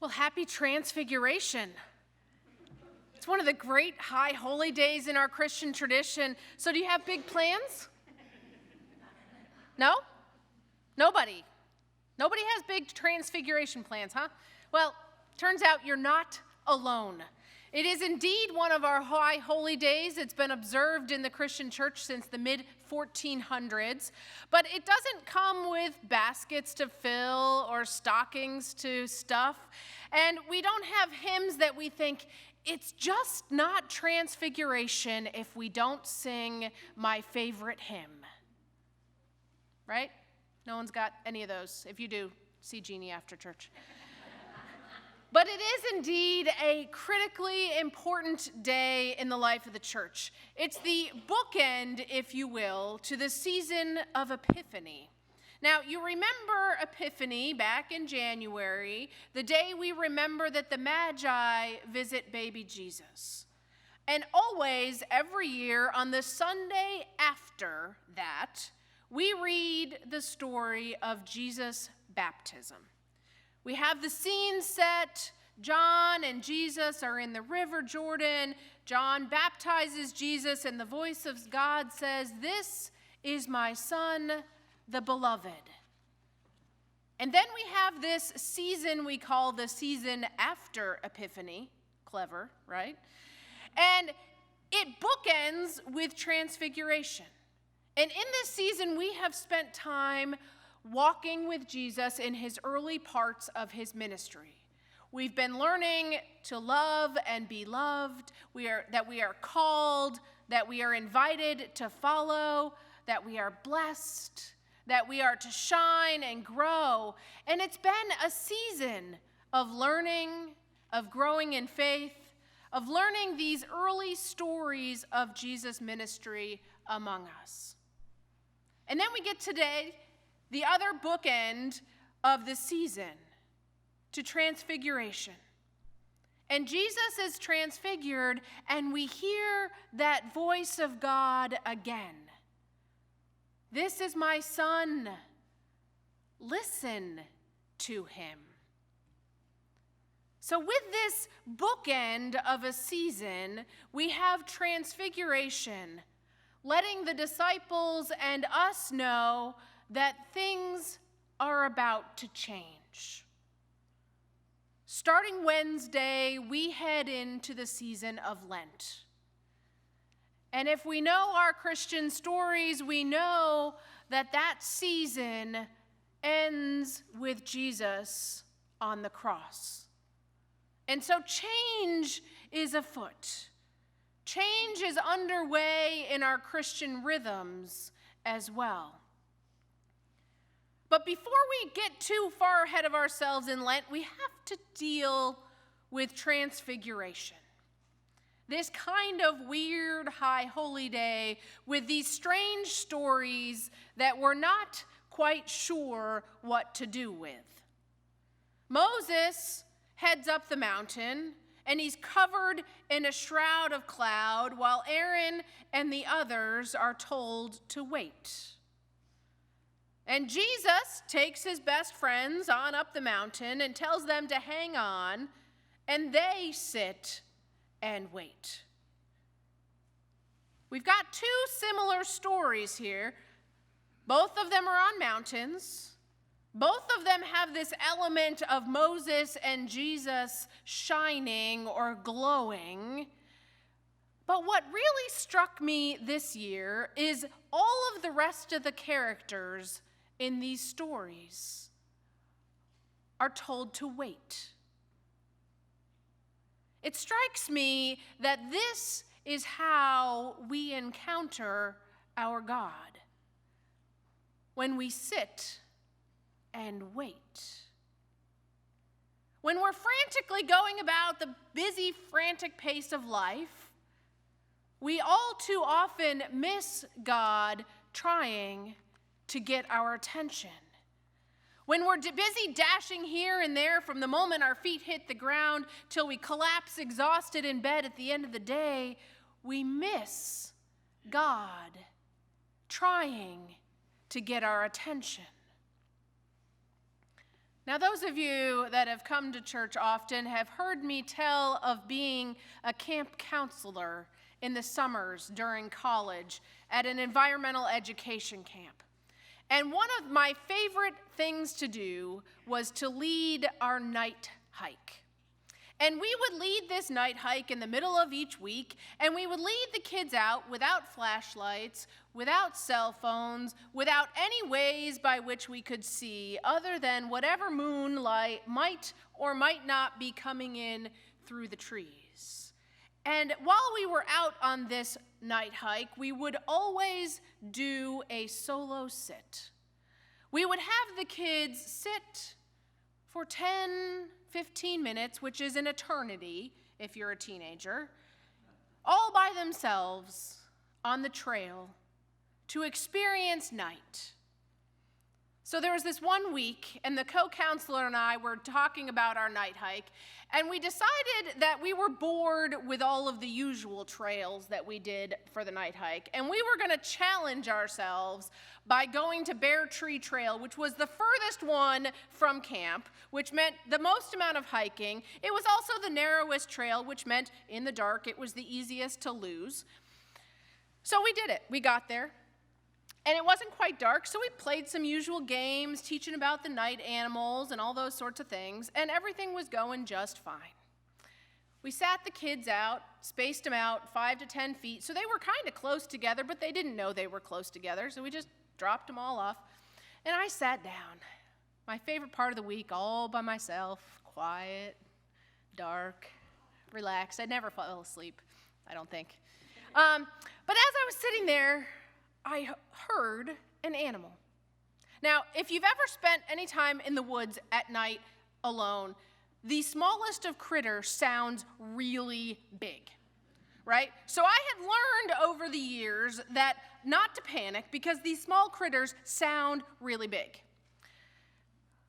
Well, happy Transfiguration. It's one of the great high holy days in our Christian tradition. So do you have big plans? No? Nobody. Nobody has big Transfiguration plans, huh? Well, turns out you're not alone. It is indeed one of our high holy days. It's been observed in the Christian church since the mid-1400s, but it doesn't come with baskets to fill or stockings to stuff, and we don't have hymns that we think, it's just not Transfiguration if we don't sing my favorite hymn. Right? No one's got any of those. If you do, see Jeannie after church. But it is indeed a critically important day in the life of the church. It's the bookend, if you will, to the season of Epiphany. Now, you remember Epiphany back in January, the day we remember that the Magi visit baby Jesus. And always, every year, on the Sunday after that, we read the story of Jesus' baptism. We have the scene set. John and Jesus are in the river Jordan. John baptizes Jesus, and the voice of God says, "This is my son, the beloved." And then we have this season we call the season after Epiphany. Clever, right? And it bookends with Transfiguration. And in this season, we have spent time walking with Jesus in his early parts of his ministry. We've been learning to love and be loved, that we are called, that we are invited to follow, that we are blessed, that we are to shine and grow. And it's been a season of learning, of growing in faith, of learning these early stories of Jesus' ministry among us. And then we get today, the other bookend of the season, to Transfiguration. And Jesus is transfigured, and we hear that voice of God again. "This is my son. Listen to him." So with this bookend of a season, we have Transfiguration, letting the disciples and us know that things are about to change. Starting Wednesday, we head into the season of Lent. And if we know our Christian stories, we know that that season ends with Jesus on the cross. And so change is afoot. Change is underway in our Christian rhythms as well. But before we get too far ahead of ourselves in Lent, we have to deal with Transfiguration. This kind of weird high holy day with these strange stories that we're not quite sure what to do with. Moses heads up the mountain, and he's covered in a shroud of cloud, while Aaron and the others are told to wait. And Jesus takes his best friends on up the mountain and tells them to hang on, and they sit and wait. We've got two similar stories here. Both of them are on mountains. Both of them have this element of Moses and Jesus shining or glowing. But what really struck me this year is all of the rest of the characters in these stories are told to wait. It strikes me that this is how we encounter our God, when we sit and wait. When we're frantically going about the busy, frantic pace of life, we all too often miss God trying to get our attention. When we're busy dashing here and there from the moment our feet hit the ground till we collapse exhausted in bed at the end of the day, we miss God trying to get our attention. Now, those of you that have come to church often have heard me tell of being a camp counselor in the summers during college at an environmental education camp. And one of my favorite things to do was to lead our night hike. And we would lead this night hike in the middle of each week, and we would lead the kids out without flashlights, without cell phones, without any ways by which we could see other than whatever moonlight might or might not be coming in through the trees. And while we were out on this night hike, we would always do a solo sit. We would have the kids sit for 10, 15 minutes, which is an eternity if you're a teenager, all by themselves on the trail to experience night. So there was this one week, and the co-counselor and I were talking about our night hike, and we decided that we were bored with all of the usual trails that we did for the night hike, and we were going to challenge ourselves by going to Bear Tree Trail, which was the furthest one from camp, which meant the most amount of hiking. It was also the narrowest trail, which meant in the dark it was the easiest to lose. So we did it. We got there. And it wasn't quite dark, so we played some usual games, teaching about the night animals and all those sorts of things, and everything was going just fine. We sat the kids out, spaced them out 5 to 10 feet, so they were kind of close together, but they didn't know they were close together, so we just dropped them all off. And I sat down, my favorite part of the week, all by myself, quiet, dark, relaxed. I never fell asleep, I don't think. But as I was sitting there, I heard an animal. Now, if you've ever spent any time in the woods at night alone, the smallest of critters sounds really big, right? So I had learned over the years that not to panic because these small critters sound really big.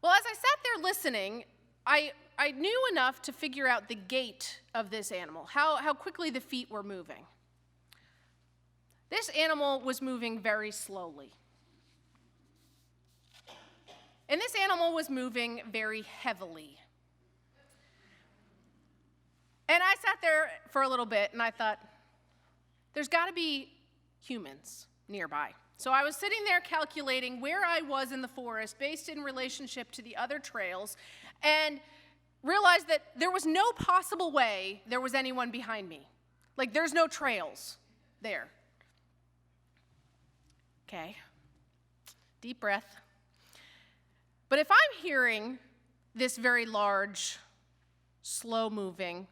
Well, as I sat there listening, I knew enough to figure out the gait of this animal, how quickly the feet were moving. This animal was moving very slowly. And this animal was moving very heavily. And I sat there for a little bit and I thought, there's got to be humans nearby. So I was sitting there calculating where I was in the forest based in relationship to the other trails and realized that there was no possible way there was anyone behind me. Like, there's no trails there. Okay, deep breath. But if I'm hearing this very large, slow-moving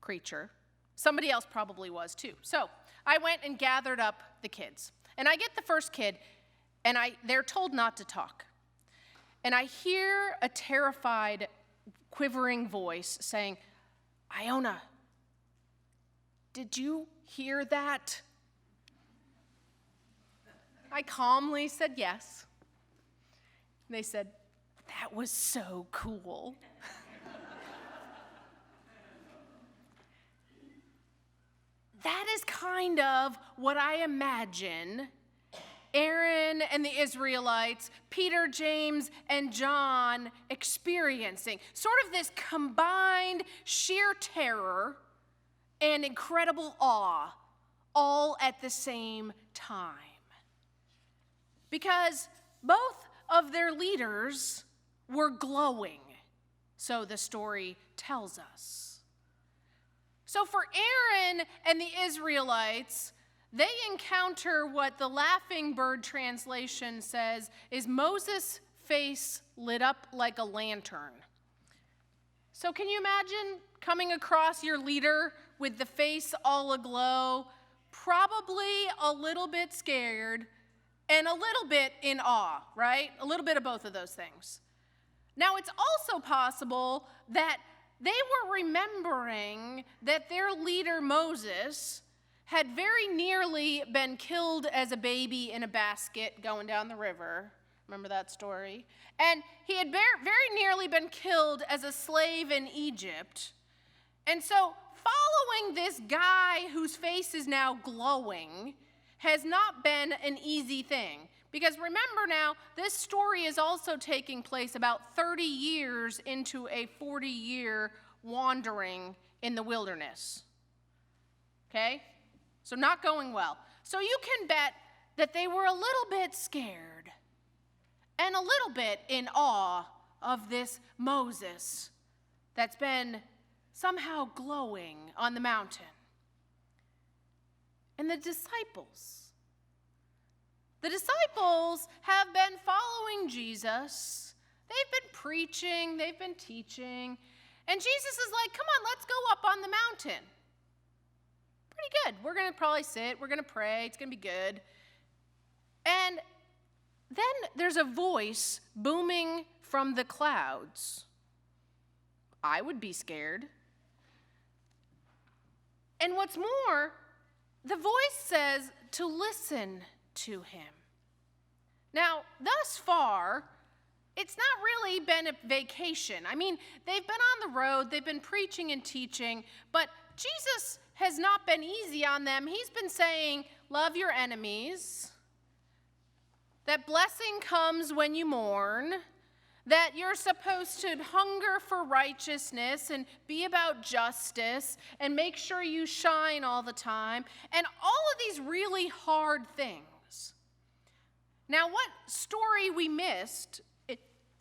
creature, somebody else probably was too. So I went and gathered up the kids. And I get the first kid, and they're told not to talk. And I hear a terrified, quivering voice saying, "Iona, did you hear that?" I calmly said yes. And they said, "That was so cool." That is kind of what I imagine Aaron and the Israelites, Peter, James, and John experiencing. Sort of this combined sheer terror and incredible awe all at the same time. Because both of their leaders were glowing, so the story tells us. So for Aaron and the Israelites, they encounter what the Laughing Bird translation says is Moses' face lit up like a lantern. So can you imagine coming across your leader with the face all aglow, probably a little bit scared, and a little bit in awe, right? A little bit of both of those things. Now, it's also possible that they were remembering that their leader, Moses, had very nearly been killed as a baby in a basket going down the river. Remember that story? And he had very nearly been killed as a slave in Egypt. And so, following this guy whose face is now glowing has not been an easy thing. Because remember now, this story is also taking place about 30 years into a 40-year wandering in the wilderness. Okay? So not going well. So you can bet that they were a little bit scared and a little bit in awe of this Moses that's been somehow glowing on the mountain. And the disciples have been following Jesus. They've been preaching, they've been teaching, and Jesus is like, come on, let's go up on the mountain. Pretty good. We're going to probably sit, we're going to pray, it's going to be good. And then there's a voice booming from the clouds. I would be scared. And what's more, the voice says to listen to him. Now, thus far, it's not really been a vacation. I mean, they've been on the road, they've been preaching and teaching, but Jesus has not been easy on them. He's been saying, love your enemies, that blessing comes when you mourn, that you're supposed to hunger for righteousness and be about justice and make sure you shine all the time, and all of these really hard things. Now, what story we missed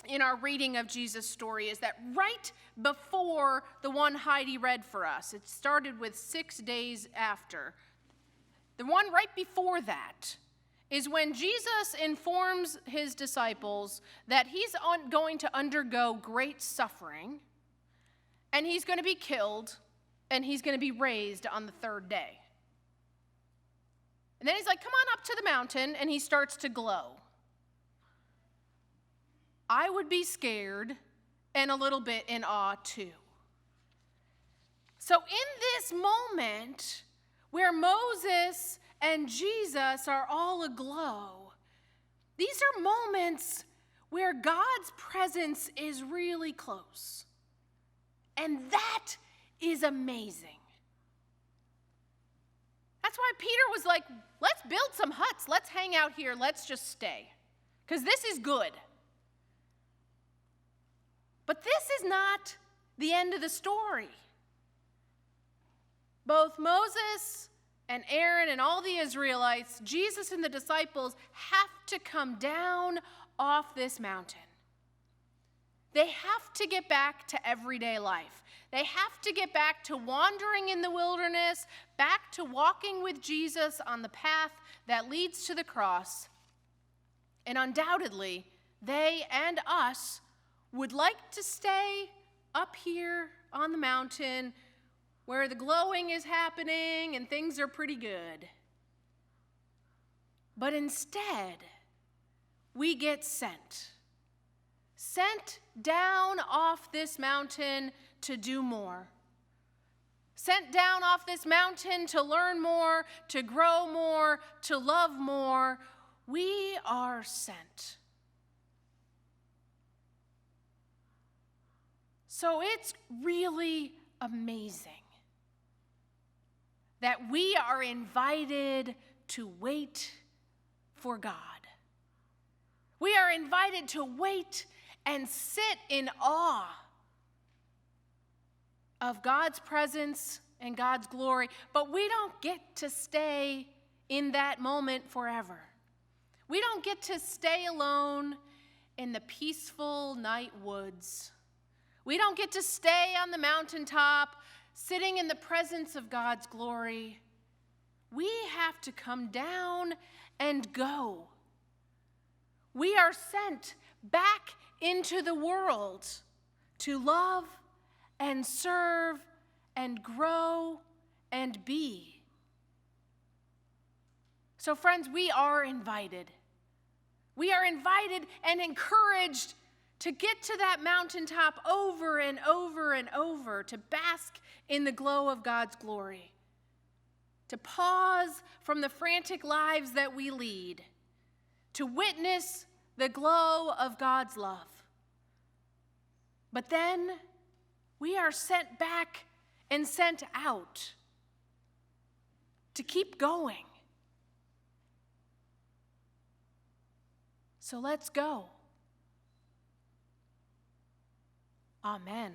in our reading of Jesus' story is that right before the one Heidi read for us, it started with 6 days after. The one right before that is when Jesus informs his disciples that he's going to undergo great suffering, and he's going to be killed, and he's going to be raised on the third day. And then he's like, come on up to the mountain, and he starts to glow. I would be scared and a little bit in awe too. So in this moment where Moses and Jesus are all aglow, these are moments where God's presence is really close. And that is amazing. That's why Peter was like, let's build some huts. Let's hang out here. Let's just stay. Because this is good. But this is not the end of the story. Both Moses and Aaron and all the Israelites, Jesus and the disciples, have to come down off this mountain. They have to get back to everyday life. They have to get back to wandering in the wilderness, back to walking with Jesus on the path that leads to the cross. And undoubtedly, they and us would like to stay up here on the mountain where the glowing is happening and things are pretty good. But instead, we get sent down off this mountain to do more. Sent down off this mountain to learn more, to grow more, to love more. We are sent. So it's really amazing that we are invited to wait for God. We are invited to wait and sit in awe of God's presence and God's glory, but we don't get to stay in that moment forever. We don't get to stay alone in the peaceful night woods. We don't get to stay on the mountaintop, sitting in the presence of God's glory. We have to come down and go. We are sent back into the world to love and serve and grow and be. So friends, we are invited. We are invited and encouraged to get to that mountaintop over and over and over, to bask in the glow of God's glory, to pause from the frantic lives that we lead, to witness the glow of God's love. But then we are sent back and sent out to keep going. So let's go. Amen.